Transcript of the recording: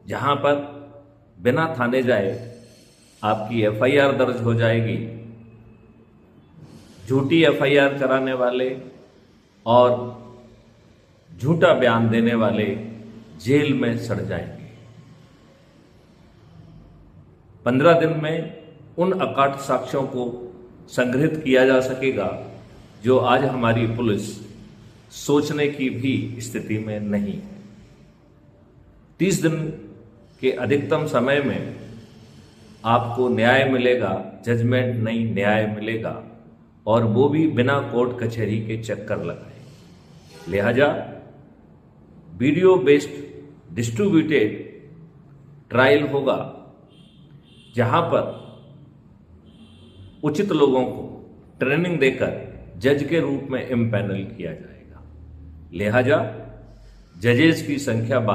जहां पर बिना थाने जाए आपकी एफआईआर दर्ज हो जाएगी, झूठी एफआईआर कराने वाले और झूठा बयान देने वाले जेल में सड़ जाएंगे। 15 दिन में उन अकाट साक्ष्यों को संग्रहित किया जा सकेगा जो आज हमारी पुलिस सोचने की भी स्थिति में नहीं है। 30 दिन के अधिकतम समय में आपको न्याय मिलेगा, जजमेंट नहीं न्याय मिलेगा, और वो भी बिना कोर्ट कचहरी के चक्कर लगाए। लिहाजा वीडियो बेस्ड डिस्ट्रीब्यूटेड ट्रायल होगा, जहां पर उचित लोगों को ट्रेनिंग देकर जज के रूप में इम्पैनल किया जाएगा। लिहाजा जजेस की संख्या